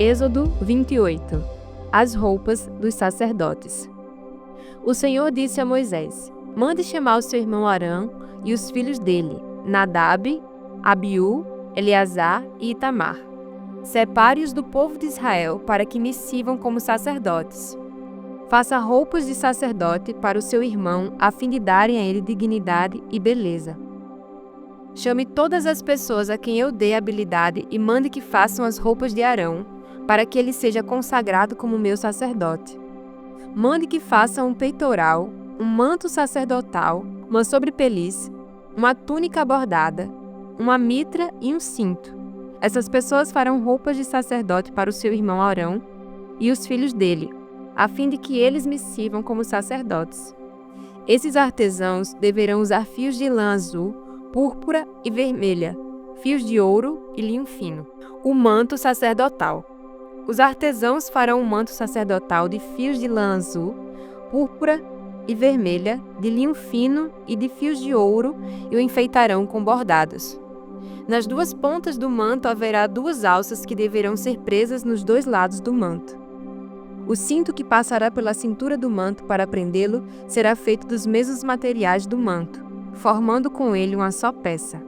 Êxodo 28. As roupas dos sacerdotes. O Senhor disse a Moisés: Mande chamar o seu irmão Arão e os filhos dele, Nadab, Abiú, Eleazar e Itamar. Separe-os do povo de Israel para que me sirvam como sacerdotes. Faça roupas de sacerdote para o seu irmão, a fim de darem a ele dignidade e beleza. Chame todas as pessoas a quem eu dei habilidade e mande que façam as roupas de Arão, para que ele seja consagrado como meu sacerdote. Mande que façam um peitoral, um manto sacerdotal, uma sobrepeliz, uma túnica bordada, uma mitra e um cinto. Essas pessoas farão roupas de sacerdote para o seu irmão Arão e os filhos dele, a fim de que eles me sirvam como sacerdotes. Esses artesãos deverão usar fios de lã azul, púrpura e vermelha, fios de ouro e linho fino. O manto sacerdotal. Os artesãos farão um manto sacerdotal de fios de lã azul, púrpura e vermelha, de linho fino e de fios de ouro, e o enfeitarão com bordados. Nas duas pontas do manto haverá duas alças que deverão ser presas nos dois lados do manto. O cinto que passará pela cintura do manto para prendê-lo será feito dos mesmos materiais do manto, formando com ele uma só peça.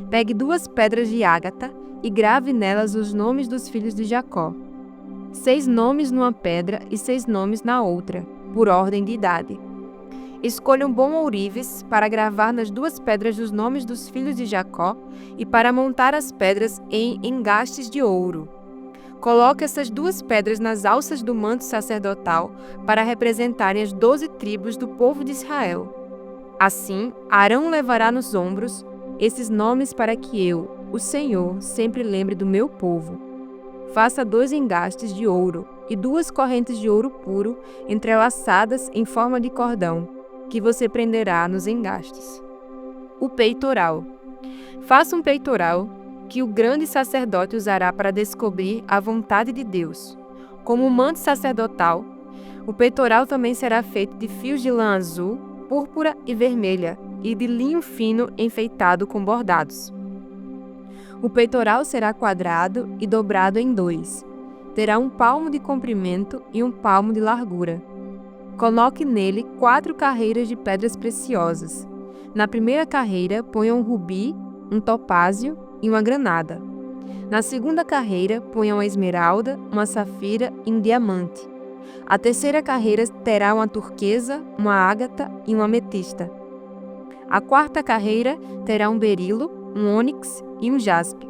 Pegue 2 pedras de ágata e grave nelas os nomes dos filhos de Jacó. 6 nomes numa pedra e 6 nomes na outra, por ordem de idade. Escolha um bom ourives para gravar nas 2 pedras os nomes dos filhos de Jacó e para montar as pedras em engastes de ouro. Coloque essas 2 pedras nas alças do manto sacerdotal para representarem as 12 tribos do povo de Israel. Assim, Arão levará nos ombros esses nomes para que eu, o Senhor, sempre lembre do meu povo. Faça 2 engastes de ouro e 2 correntes de ouro puro entrelaçadas em forma de cordão, que você prenderá nos engastes. O peitoral. Faça um peitoral que o grande sacerdote usará para descobrir a vontade de Deus. Como um manto sacerdotal, o peitoral também será feito de fios de lã azul, púrpura e vermelha, e de linho fino enfeitado com bordados. O peitoral será quadrado e dobrado em 2. Terá 1 palmo de comprimento e 1 palmo de largura. Coloque nele 4 carreiras de pedras preciosas. Na primeira carreira, ponha um rubi, um topázio e uma granada. Na segunda carreira, ponha uma esmeralda, uma safira e um diamante. A terceira carreira terá uma turquesa, uma ágata e uma ametista. A quarta carreira terá um berilo, um ônix e um jaspe.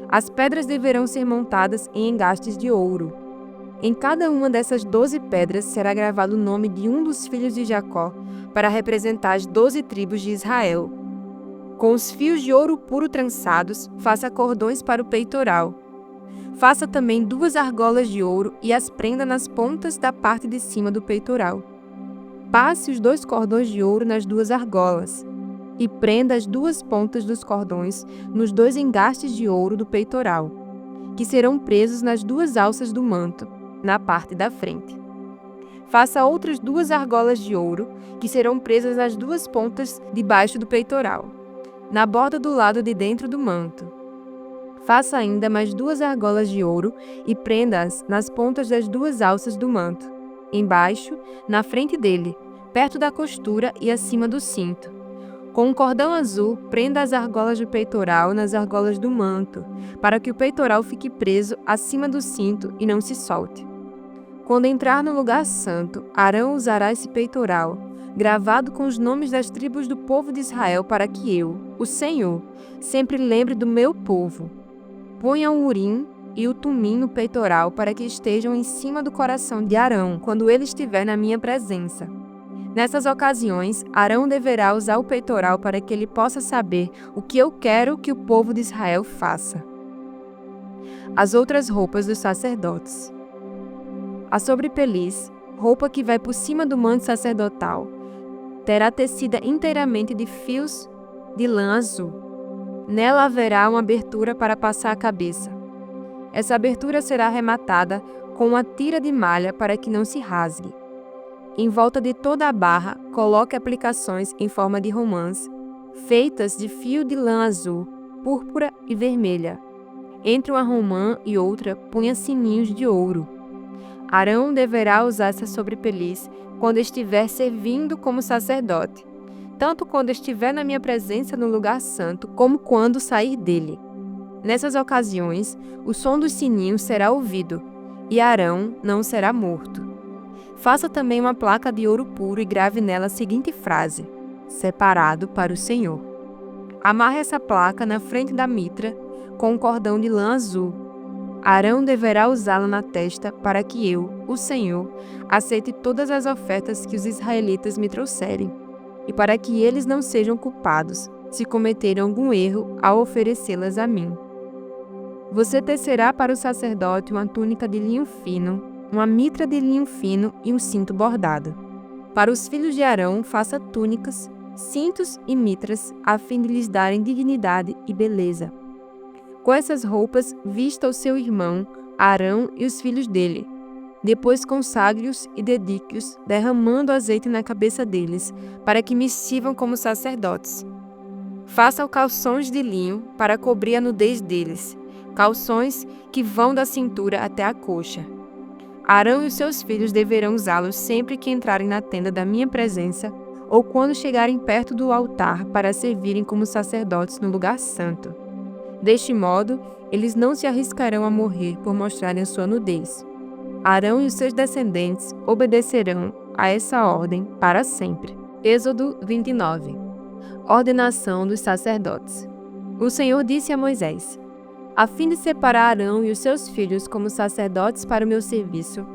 As pedras deverão ser montadas em engastes de ouro. Em cada uma dessas 12 pedras será gravado o nome de um dos filhos de Jacó, para representar as 12 tribos de Israel. Com os fios de ouro puro trançados, faça cordões para o peitoral. Faça também 2 argolas de ouro e as prenda nas pontas da parte de cima do peitoral. Passe os 2 cordões de ouro nas 2 argolas e prenda as 2 pontas dos cordões nos 2 engastes de ouro do peitoral, que serão presos nas 2 alças do manto, na parte da frente. Faça outras 2 argolas de ouro, que serão presas nas 2 pontas de baixo do peitoral, na borda do lado de dentro do manto. Faça ainda mais 2 argolas de ouro e prenda-as nas pontas das 2 alças do manto, embaixo, na frente dele, perto da costura e acima do cinto. Com um cordão azul, prenda as argolas do peitoral nas argolas do manto, para que o peitoral fique preso acima do cinto e não se solte. Quando entrar no lugar santo, Arão usará esse peitoral, gravado com os nomes das tribos do povo de Israel, para que eu, o Senhor, sempre lembre do meu povo. Ponha o urim e o tumim no peitoral para que estejam em cima do coração de Arão quando ele estiver na minha presença. Nessas ocasiões, Arão deverá usar o peitoral para que ele possa saber o que eu quero que o povo de Israel faça. As outras roupas dos sacerdotes. A sobrepeliz, roupa que vai por cima do manto sacerdotal, terá tecida inteiramente de fios de lã azul. Nela haverá uma abertura para passar a cabeça. Essa abertura será arrematada com uma tira de malha para que não se rasgue. Em volta de toda a barra, coloque aplicações em forma de romãs, feitas de fio de lã azul, púrpura e vermelha. Entre uma romã e outra, punha sininhos de ouro. Arão deverá usar essa sobrepeliz quando estiver servindo como sacerdote, tanto quando estiver na minha presença no lugar santo, como quando sair dele. Nessas ocasiões, o som dos sininhos será ouvido, e Arão não será morto. Faça também uma placa de ouro puro e grave nela a seguinte frase: separado para o Senhor. Amarre essa placa na frente da mitra com um cordão de lã azul. Arão deverá usá-la na testa para que eu, o Senhor, aceite todas as ofertas que os israelitas me trouxerem, e para que eles não sejam culpados se cometerem algum erro ao oferecê-las a mim. Você tecerá para o sacerdote uma túnica de linho fino, uma mitra de linho fino e um cinto bordado. Para os filhos de Arão, faça túnicas, cintos e mitras, a fim de lhes darem dignidade e beleza. Com essas roupas, vista o seu irmão, Arão e os filhos dele. Depois consagre-os e dedique-os, derramando azeite na cabeça deles, para que me sirvam como sacerdotes. Faça calções de linho para cobrir a nudez deles, calções que vão da cintura até a coxa. Arão e os seus filhos deverão usá-los sempre que entrarem na tenda da minha presença ou quando chegarem perto do altar para servirem como sacerdotes no lugar santo. Deste modo, eles não se arriscarão a morrer por mostrarem a sua nudez. Arão e os seus descendentes obedecerão a essa ordem para sempre. Êxodo 29. Ordenação dos sacerdotes. O Senhor disse a Moisés: a fim de separar Arão e os seus filhos como sacerdotes para o meu serviço,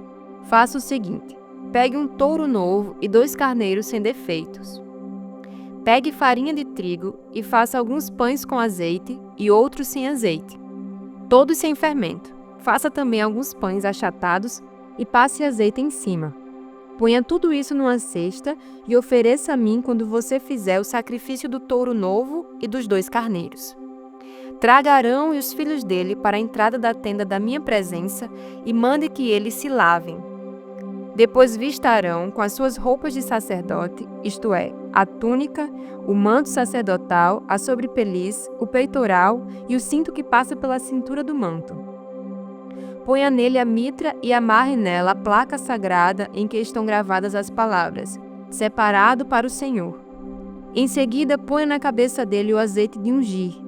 faça o seguinte: pegue um touro novo e 2 carneiros sem defeitos. Pegue farinha de trigo e faça alguns pães com azeite e outros sem azeite, todos sem fermento. Faça também alguns pães achatados e passe azeite em cima. Ponha tudo isso numa cesta e ofereça a mim quando você fizer o sacrifício do touro novo e dos 2 carneiros. Traga Arão e os filhos dele para a entrada da tenda da minha presença e mande que eles se lavem. Depois vista Arão com as suas roupas de sacerdote, isto é, a túnica, o manto sacerdotal, a sobrepeliz, o peitoral e o cinto que passa pela cintura do manto. Ponha nele a mitra e amarre nela a placa sagrada em que estão gravadas as palavras: separado para o Senhor. Em seguida, ponha na cabeça dele o azeite de ungir.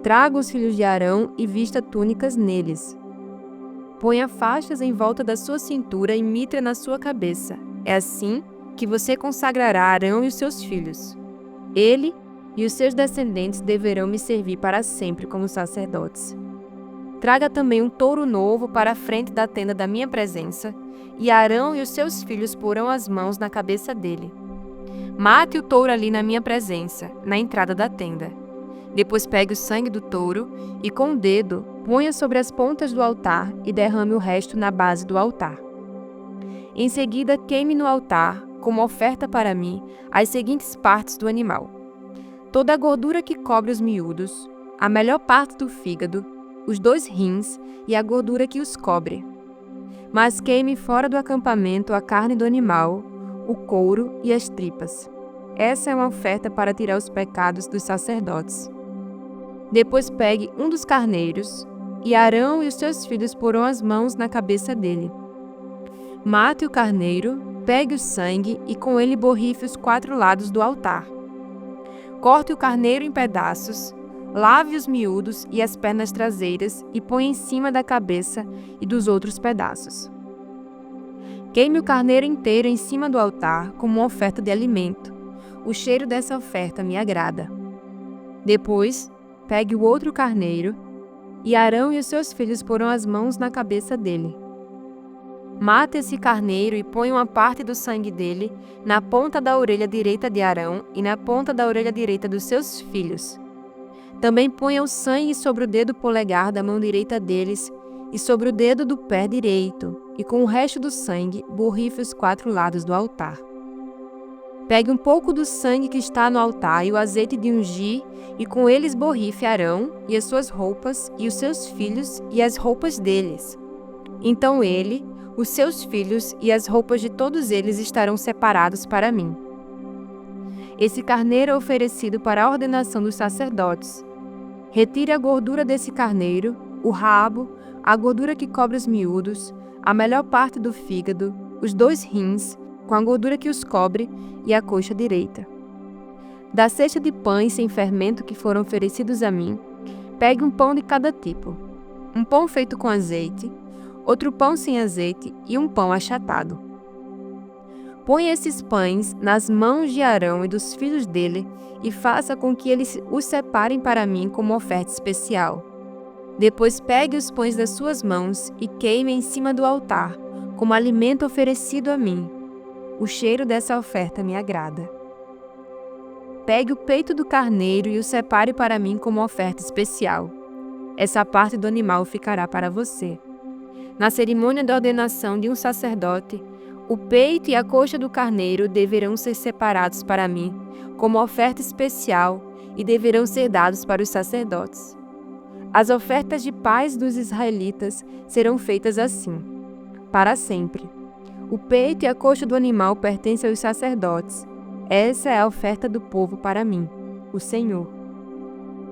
Traga os filhos de Arão e vista túnicas neles. Ponha faixas em volta da sua cintura e mitra na sua cabeça. É assim que você consagrará Arão e os seus filhos. Ele e os seus descendentes deverão me servir para sempre como sacerdotes. Traga também um touro novo para a frente da tenda da minha presença, e Arão e os seus filhos porão as mãos na cabeça dele. Mate o touro ali na minha presença, na entrada da tenda. Depois pegue o sangue do touro e, com o dedo, ponha sobre as pontas do altar e derrame o resto na base do altar. Em seguida, queime no altar, como oferta para mim, as seguintes partes do animal: toda a gordura que cobre os miúdos, a melhor parte do fígado, os 2 rins e a gordura que os cobre. Mas queime fora do acampamento a carne do animal, o couro e as tripas. Essa é uma oferta para tirar os pecados dos sacerdotes. Depois pegue um dos carneiros, e Arão e os seus filhos porão as mãos na cabeça dele. Mate o carneiro, pegue o sangue e com ele borrife os 4 lados do altar. Corte o carneiro em pedaços, lave os miúdos e as pernas traseiras e põe em cima da cabeça e dos outros pedaços. Queime o carneiro inteiro em cima do altar como uma oferta de alimento. O cheiro dessa oferta me agrada. Depois, pegue o outro carneiro, e Arão e os seus filhos porão as mãos na cabeça dele. Mate esse carneiro e ponha uma parte do sangue dele na ponta da orelha direita de Arão e na ponta da orelha direita dos seus filhos. Também ponha o sangue sobre o dedo polegar da mão direita deles e sobre o dedo do pé direito, e com o resto do sangue borrife os 4 lados do altar. Pegue um pouco do sangue que está no altar e o azeite de ungir, e com eles borrife Arão e as suas roupas, e os seus filhos e as roupas deles. Então ele, os seus filhos e as roupas de todos eles estarão separados para mim. Esse carneiro é oferecido para a ordenação dos sacerdotes. Retire a gordura desse carneiro, o rabo, a gordura que cobre os miúdos, a melhor parte do fígado, os 2 rins, com a gordura que os cobre, e a coxa direita. Da cesta de pães sem fermento que foram oferecidos a mim, pegue um pão de cada tipo, um pão feito com azeite, outro pão sem azeite e um pão achatado. Põe esses pães nas mãos de Arão e dos filhos dele e faça com que eles os separem para mim como oferta especial. Depois pegue os pães das suas mãos e queime em cima do altar, como alimento oferecido a mim. O cheiro dessa oferta me agrada. Pegue o peito do carneiro e o separe para mim como oferta especial. Essa parte do animal ficará para você. Na cerimônia da ordenação de um sacerdote, o peito e a coxa do carneiro deverão ser separados para mim, como oferta especial, e deverão ser dados para os sacerdotes. As ofertas de paz dos israelitas serão feitas assim, para sempre. O peito e a coxa do animal pertencem aos sacerdotes. Essa é a oferta do povo para mim, o Senhor.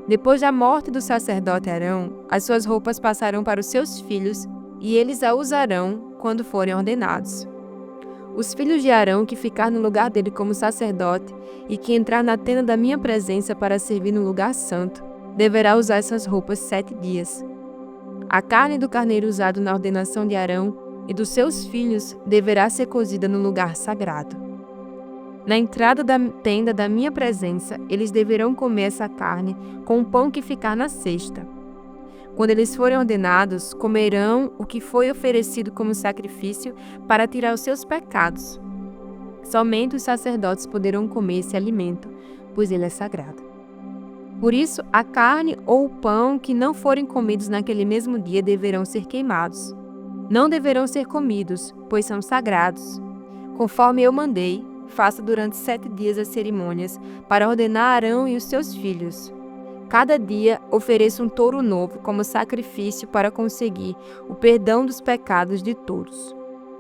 Depois da morte do sacerdote Arão, as suas roupas passarão para os seus filhos, e eles a usarão quando forem ordenados. Os filhos de Arão que ficar no lugar dele como sacerdote e que entrar na tenda da minha presença para servir no lugar santo, deverá usar essas roupas 7 dias. A carne do carneiro usado na ordenação de Arão e dos seus filhos deverá ser cozida no lugar sagrado. Na entrada da tenda da minha presença, eles deverão comer essa carne com o pão que ficar na cesta. Quando eles forem ordenados, comerão o que foi oferecido como sacrifício para tirar os seus pecados. Somente os sacerdotes poderão comer esse alimento, pois ele é sagrado. Por isso, a carne ou o pão que não forem comidos naquele mesmo dia deverão ser queimados. Não deverão ser comidos, pois são sagrados. Conforme eu mandei, faça durante 7 dias as cerimônias para ordenar Arão e os seus filhos. Cada dia ofereça um touro novo como sacrifício para conseguir o perdão dos pecados de todos.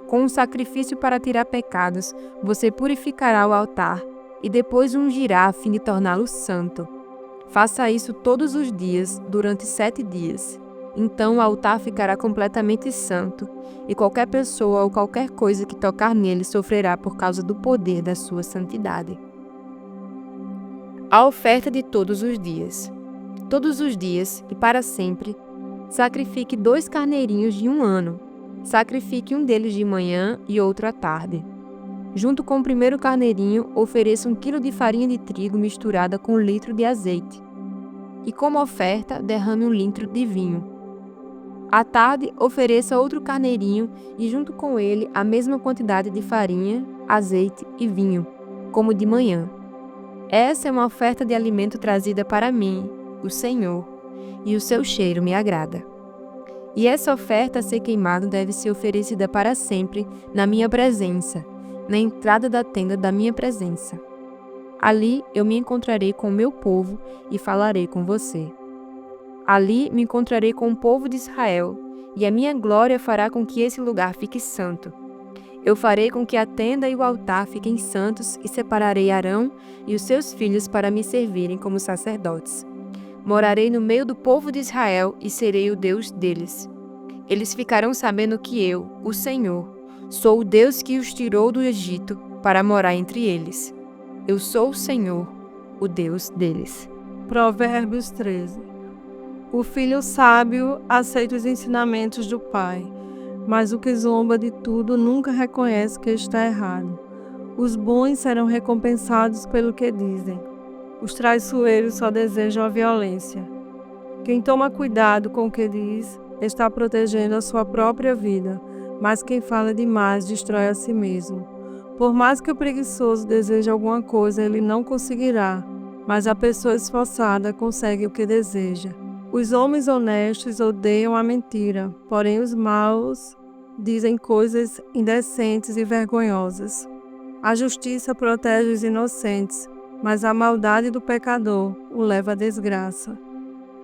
Com um sacrifício para tirar pecados, você purificará o altar e depois ungirá a fim de torná-lo santo. Faça isso todos os dias, durante 7 dias. Então o altar ficará completamente santo, e qualquer pessoa ou qualquer coisa que tocar nele sofrerá por causa do poder da sua santidade. A oferta de todos os dias. Todos os dias, e para sempre, sacrifique 2 carneirinhos de 1 ano. Sacrifique um deles de manhã e outro à tarde. Junto com o primeiro carneirinho, ofereça 1 quilo de farinha de trigo misturada com 1 litro de azeite. E como oferta, derrame 1 litro de vinho. À tarde, ofereça outro carneirinho e junto com ele a mesma quantidade de farinha, azeite e vinho, como de manhã. Essa é uma oferta de alimento trazida para mim, o Senhor, e o seu cheiro me agrada. E essa oferta a ser queimada deve ser oferecida para sempre na minha presença, na entrada da tenda da minha presença. Ali eu me encontrarei com o meu povo e falarei com você. Ali me encontrarei com o povo de Israel, e a minha glória fará com que esse lugar fique santo. Eu farei com que a tenda e o altar fiquem santos e separarei Arão e os seus filhos para me servirem como sacerdotes. Morarei no meio do povo de Israel e serei o Deus deles. Eles ficarão sabendo que eu, o Senhor, sou o Deus que os tirou do Egito para morar entre eles. Eu sou o Senhor, o Deus deles. Provérbios 13. O filho sábio aceita os ensinamentos do pai, mas o que zomba de tudo nunca reconhece que está errado. Os bons serão recompensados pelo que dizem. Os traiçoeiros só desejam a violência. Quem toma cuidado com o que diz está protegendo a sua própria vida, mas quem fala demais destrói a si mesmo. Por mais que o preguiçoso deseje alguma coisa, ele não conseguirá, mas a pessoa esforçada consegue o que deseja. Os homens honestos odeiam a mentira, porém os maus dizem coisas indecentes e vergonhosas. A justiça protege os inocentes, mas a maldade do pecador o leva à desgraça.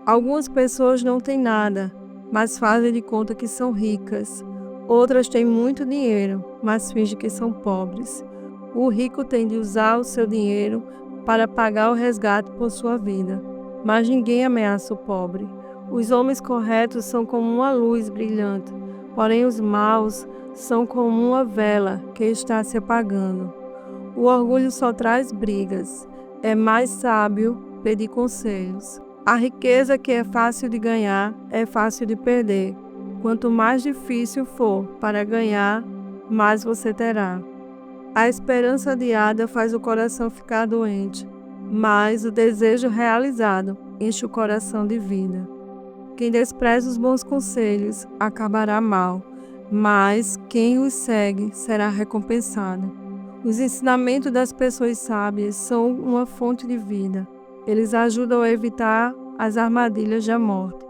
Algumas pessoas não têm nada, mas fazem de conta que são ricas. Outras têm muito dinheiro, mas fingem que são pobres. O rico tem de usar o seu dinheiro para pagar o resgate por sua vida, mas ninguém ameaça o pobre. Os homens corretos são como uma luz brilhante, porém os maus são como uma vela que está se apagando. O orgulho só traz brigas. É mais sábio pedir conselhos. A riqueza que é fácil de ganhar é fácil de perder. Quanto mais difícil for para ganhar, mais você terá. A esperança adiada faz o coração ficar doente, mas o desejo realizado enche o coração de vida. Quem despreza os bons conselhos acabará mal, mas quem os segue será recompensado. Os ensinamentos das pessoas sábias são uma fonte de vida. Eles ajudam a evitar as armadilhas da morte.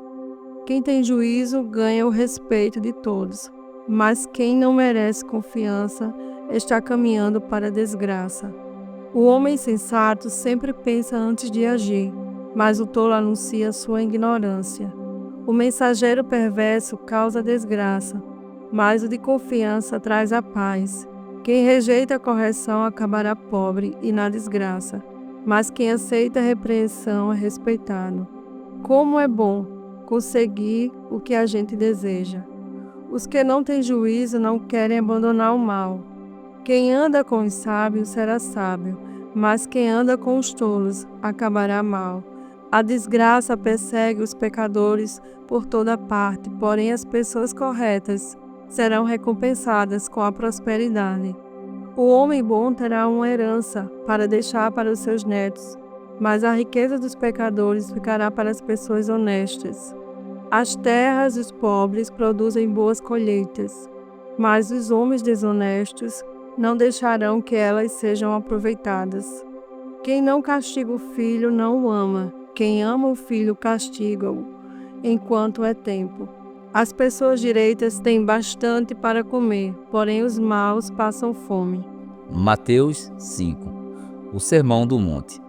Quem tem juízo ganha o respeito de todos, mas quem não merece confiança está caminhando para a desgraça. O homem sensato sempre pensa antes de agir, mas o tolo anuncia sua ignorância. O mensageiro perverso causa desgraça, mas o de confiança traz a paz. Quem rejeita a correção acabará pobre e na desgraça, mas quem aceita a repreensão é respeitado. Como é bom conseguir o que a gente deseja. Os que não têm juízo não querem abandonar o mal. Quem anda com os sábios será sábio, mas quem anda com os tolos acabará mal. A desgraça persegue os pecadores por toda parte, porém as pessoas corretas serão recompensadas com a prosperidade. O homem bom terá uma herança para deixar para os seus netos, mas a riqueza dos pecadores ficará para as pessoas honestas. As terras dos pobres produzem boas colheitas, mas os homens desonestos não deixarão que elas sejam aproveitadas. Quem não castiga o filho não o ama, quem ama o filho castiga-o enquanto é tempo. As pessoas direitas têm bastante para comer, porém os maus passam fome. Mateus 5. O Sermão do Monte.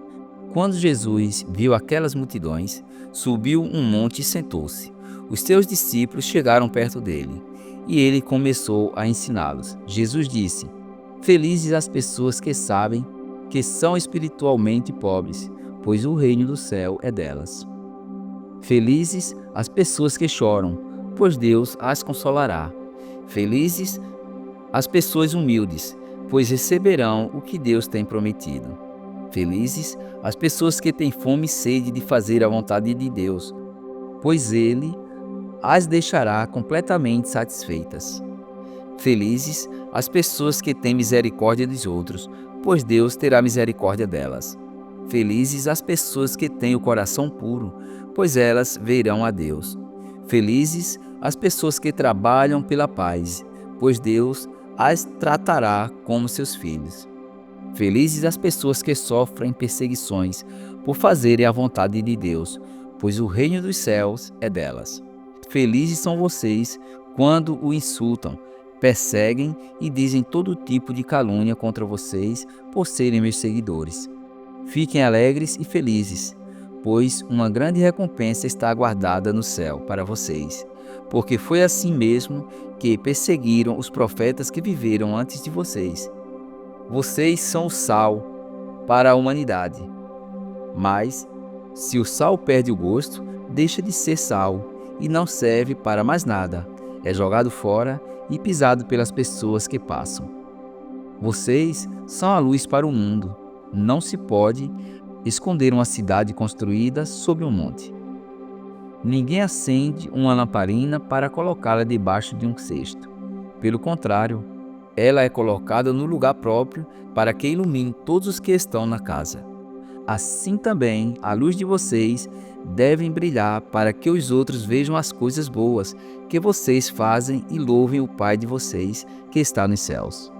Quando Jesus viu aquelas multidões, subiu um monte e sentou-se. Os seus discípulos chegaram perto dele, e ele começou a ensiná-los. Jesus disse: Felizes as pessoas que sabem que são espiritualmente pobres, pois o reino do céu é delas. Felizes as pessoas que choram, pois Deus as consolará. Felizes as pessoas humildes, pois receberão o que Deus tem prometido. Felizes as pessoas que têm fome e sede de fazer a vontade de Deus, pois Ele as deixará completamente satisfeitas. Felizes as pessoas que têm misericórdia dos outros, pois Deus terá misericórdia delas. Felizes as pessoas que têm o coração puro, pois elas verão a Deus. Felizes as pessoas que trabalham pela paz, pois Deus as tratará como seus filhos. Felizes as pessoas que sofrem perseguições por fazerem a vontade de Deus, pois o reino dos céus é delas. Felizes são vocês quando o insultam, perseguem e dizem todo tipo de calúnia contra vocês por serem meus seguidores. Fiquem alegres e felizes, pois uma grande recompensa está guardada no céu para vocês, porque foi assim mesmo que perseguiram os profetas que viveram antes de vocês. Vocês são o sal para a humanidade. Mas, se o sal perde o gosto, deixa de ser sal e não serve para mais nada. É jogado fora e pisado pelas pessoas que passam. Vocês são a luz para o mundo. Não se pode esconder uma cidade construída sobre um monte. Ninguém acende uma lamparina para colocá-la debaixo de um cesto. Pelo contrário, ela é colocada no lugar próprio para que ilumine todos os que estão na casa. Assim também, a luz de vocês deve brilhar para que os outros vejam as coisas boas que vocês fazem e louvem o Pai de vocês que está nos céus.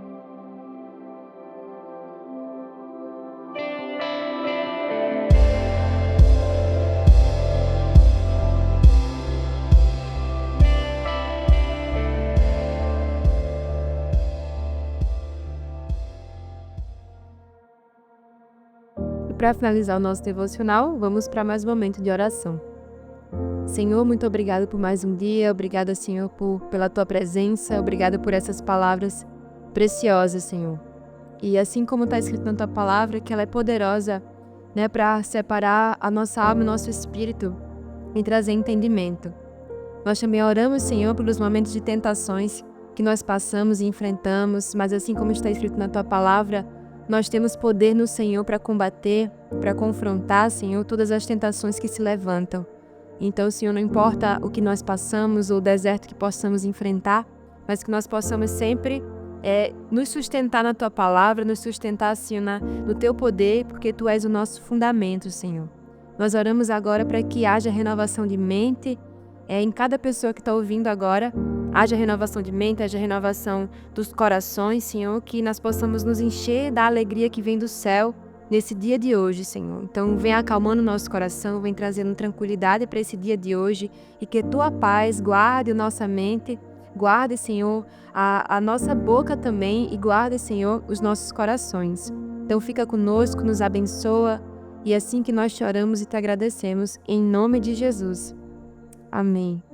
Para finalizar o nosso devocional, vamos para mais um momento de oração. Senhor, muito obrigado por mais um dia, obrigada, Senhor, pela Tua presença, obrigada por essas palavras preciosas, Senhor. E assim como está escrito na Tua palavra, que ela é poderosa, para separar a nossa alma e o nosso espírito vem trazer entendimento. Nós também oramos, Senhor, pelos momentos de tentações que nós passamos e enfrentamos, mas assim como está escrito na Tua palavra, nós temos poder no Senhor para combater, para confrontar, Senhor, todas as tentações que se levantam. Então, Senhor, não importa o que nós passamos ou o deserto que possamos enfrentar, mas que nós possamos sempre nos sustentar na Tua palavra, nos sustentar, Senhor, no Teu poder, porque Tu és o nosso fundamento, Senhor. Nós oramos agora para que haja renovação de mente em cada pessoa que está ouvindo agora, haja renovação de mente, haja renovação dos corações, Senhor, que nós possamos nos encher da alegria que vem do céu nesse dia de hoje, Senhor. Então, vem acalmando o nosso coração, vem trazendo tranquilidade para esse dia de hoje e que Tua paz guarde a nossa mente, guarde, Senhor, a nossa boca também e guarde, Senhor, os nossos corações. Então, fica conosco, nos abençoa e é assim que nós te oramos e te agradecemos, em nome de Jesus. Amém.